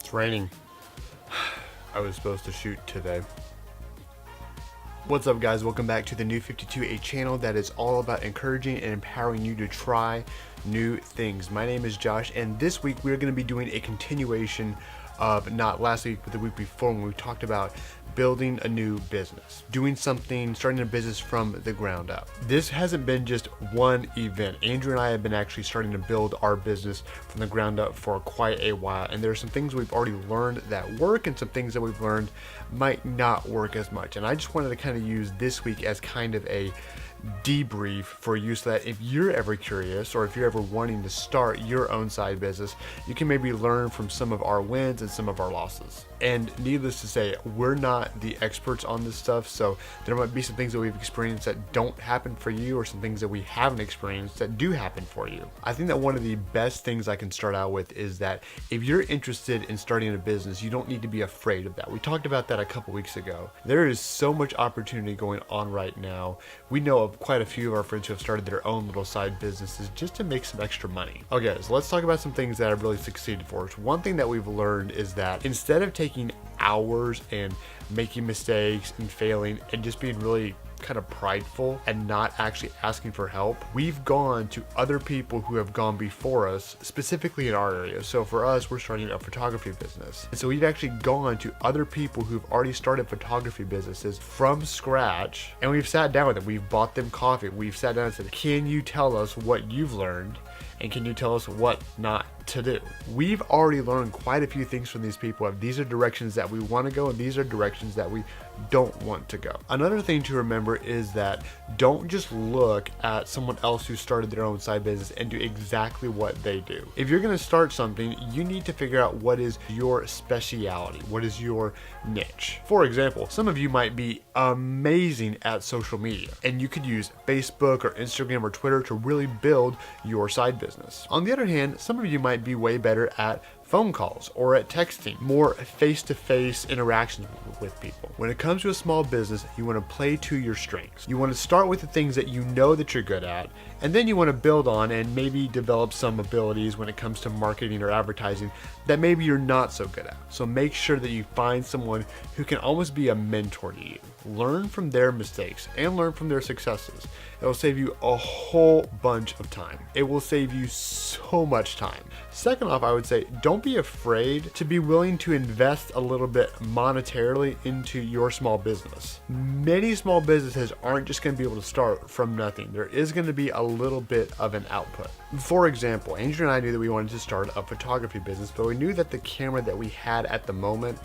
It's raining. I was supposed to shoot today. What's up, guys? Welcome back to the New 52, a channel that is all about encouraging and empowering you to try new things. My name is Josh, and this week we're going to be doing a continuation of not last week but the week before, when we talked about building a new business, doing something, starting a business from the ground up. This hasn't been just one event. Andrea and I have been actually starting to build our business from the ground up for quite a while, and there are some things we've already learned that work and some things that we've learned might not work as much. And I just wanted to kind of use this week as kind of a debrief for you, so that if you're ever curious or if you're ever wanting to start your own side business, you can maybe learn from some of our wins and some of our losses. And needless to say, we're not the experts on this stuff, so there might be some things that we've experienced that don't happen for you, or some things that we haven't experienced that do happen for you. I think that one of the best things I can start out with is that if you're interested in starting a business, you don't need to be afraid of that. We talked about that a couple weeks ago. There is so much opportunity going on right now. We know of quite a few of our friends who have started their own little side businesses just to make some extra money. Okay, so let's talk about some things that have really succeeded for us. One thing that we've learned is that instead of taking hours and making mistakes and failing and just being really kind of prideful and not actually asking for help, we've gone to other people who have gone before us, specifically in our area. So for us, we're starting a photography business. And so we've actually gone to other people who've already started photography businesses from scratch, and we've sat down with them. We've bought them coffee. We've sat down and said, can you tell us what you've learned? And can you tell us what not to do? We've already learned quite a few things from these people. These are directions that we want to go, and these are directions that we don't want to go. Another thing to remember is that don't just look at someone else who started their own side business and do exactly what they do. If you're going to start something, you need to figure out what is your speciality, what is your niche. For example, some of you might be amazing at social media, and you could use Facebook or Instagram or Twitter to really build your side business. On the other hand, some of you might be way better at phone calls or at texting, more face-to-face interactions with people. When it comes to a small business, you want to play to your strengths. You want to start with the things that you know that you're good at, and then you want to build on and maybe develop some abilities when it comes to marketing or advertising that maybe you're not so good at. So make sure that you find someone who can almost be a mentor to you. Learn from their mistakes and learn from their successes. It will save you a whole bunch of time. It will save you so much time. Second off, I would say don't be afraid to be willing to invest a little bit monetarily into your small business. Many small businesses aren't just going to be able to start from nothing. There is going to be a little bit of an output. For example, Andrea and I knew that we wanted to start a photography business, but we knew that the camera that we had at the moment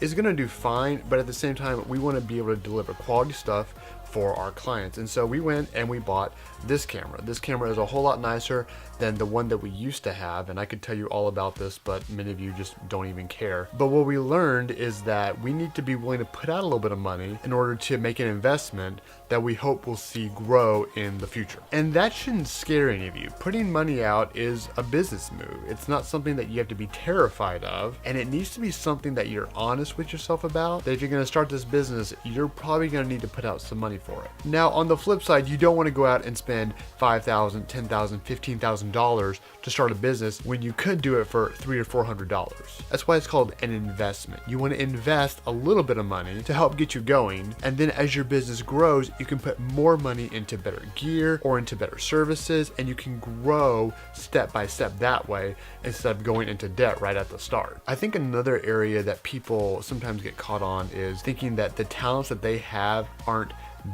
is going to do fine, but at the same time, we want to be able to deliver quality stuff for our clients. And so we went and we bought this camera. This camera is a whole lot nicer than the one that we used to have, and I could tell you all about this, but many of you just don't even care. But what we learned is that we need to be willing to put out a little bit of money in order to make an investment that we hope will see grow in the future. And that shouldn't scare any of you. Putting money out is a business move. It's not something that you have to be terrified of, and it needs to be something that you're honest with yourself about, that if you're going to start this business, you're probably going to need to put out some money for it. Now, on the flip side, you don't want to go out and spend $5,000, $10,000, $15,000 to start a business when you could do it for $300 or $400. That's why it's called an investment. You want to invest a little bit of money to help get you going, and then as your business grows, you can put more money into better gear or into better services, and you can grow step by step that way instead of going into debt right at the start. I think another area that people sometimes get caught on is thinking that the talents that they have aren't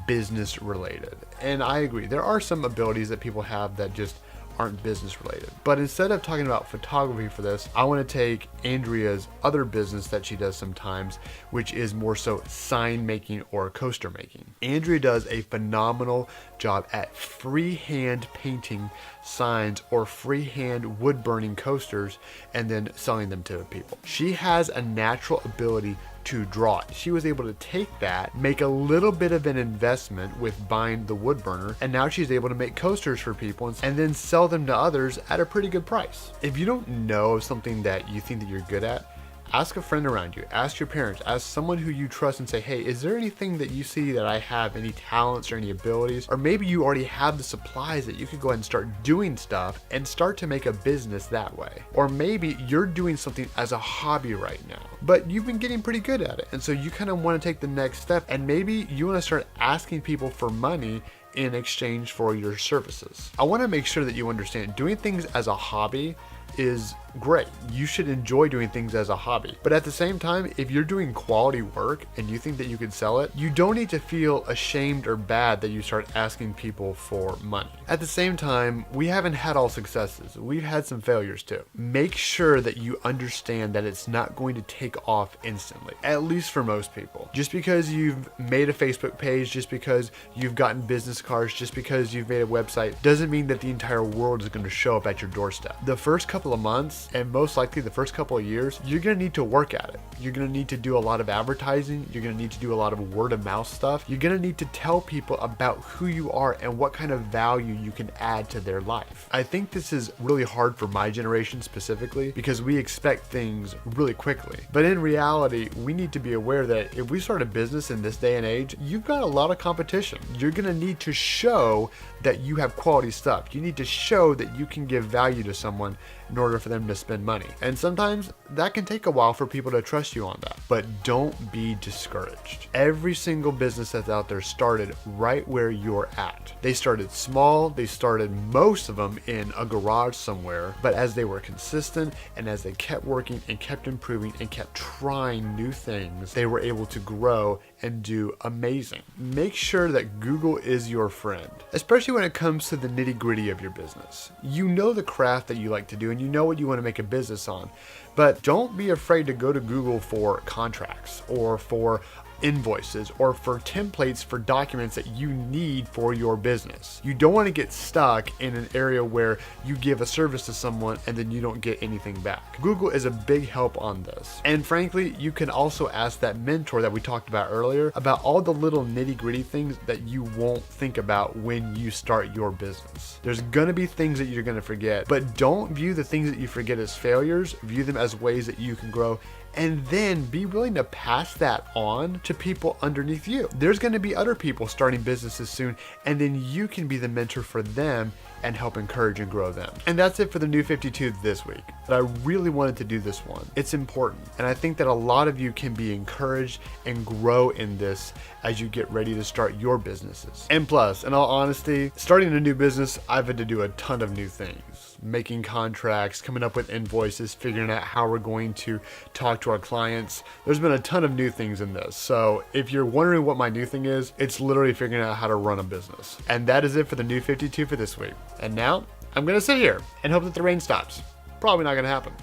business related. And I agree, there are some abilities that people have that just aren't business related. But instead of talking about photography for this, I want to take Andrea's other business that she does sometimes, which is more so sign making or coaster making. Andrea does a phenomenal job at freehand painting signs or freehand wood burning coasters and then selling them to people. She has a natural ability to draw it. She was able to take that, make a little bit of an investment with buying the wood burner, and now she's able to make coasters for people and then sell them to others at a pretty good price. If you don't know something that you think that you're good at, ask a friend around you, ask your parents, ask someone who you trust and say, hey, is there anything that you see that I have, any talents or any abilities? Or maybe you already have the supplies that you could go ahead and start doing stuff and start to make a business that way. Or maybe you're doing something as a hobby right now, but you've been getting pretty good at it. And so you kind of want to take the next step, and maybe you want to start asking people for money in exchange for your services. I want to make sure that you understand doing things as a hobby is great. You should enjoy doing things as a hobby. But at the same time, if you're doing quality work and you think that you could sell it, you don't need to feel ashamed or bad that you start asking people for money. At the same time, we haven't had all successes. We've had some failures too. Make sure that you understand that it's not going to take off instantly, at least for most people. Just because you've made a Facebook page, just because you've gotten business cards, just because you've made a website, doesn't mean that the entire world is going to show up at your doorstep. The first couple of months, and most likely the first couple of years, you're going to need to work at it. You're going to need to do a lot of advertising. You're going to need to do a lot of word of mouth stuff. You're going to need to tell people about who you are and what kind of value you can add to their life. I think this is really hard for my generation specifically because we expect things really quickly. But in reality, we need to be aware that if we start a business in this day and age, you've got a lot of competition. You're going to need to show that you have quality stuff. You need to show that you can give value to someone in order for them to spend money. And sometimes that can take a while for people to trust you on that, but don't be discouraged. Every single business that's out there started right where you're at. They started small, they started most of them in a garage somewhere, but as they were consistent and as they kept working and kept improving and kept trying new things, they were able to grow and do amazing. Make sure that Google is your friend, especially when it comes to the nitty-gritty of your business. You know the craft that you like to do and you know what you want to make a business on, but don't be afraid to go to Google for contracts or for invoices or for templates for documents that you need for your business. You don't want to get stuck in an area where you give a service to someone and then you don't get anything back. Google is a big help on this. And frankly, you can also ask that mentor that we talked about earlier about all the little nitty-gritty things that you won't think about when you start your business. There's gonna be things that you're gonna forget, but don't view the things that you forget as failures. View them as ways that you can grow, and then be willing to pass that on to people underneath you. There's going to be other people starting businesses soon, and then you can be the mentor for them and help encourage and grow them. And that's it for the New 52 this week. But I really wanted to do this one. It's important, and I think that a lot of you can be encouraged and grow in this as you get ready to start your businesses. And plus, in all honesty, starting a new business, I've had to do a ton of new things. Making contracts, coming up with invoices, figuring out how we're going to talk to our clients. There's been a ton of new things in this. So if you're wondering what my new thing is, it's literally figuring out how to run a business. And that is it for the New 52 for this week. And now I'm gonna sit here and hope that the rain stops. Probably not gonna happen.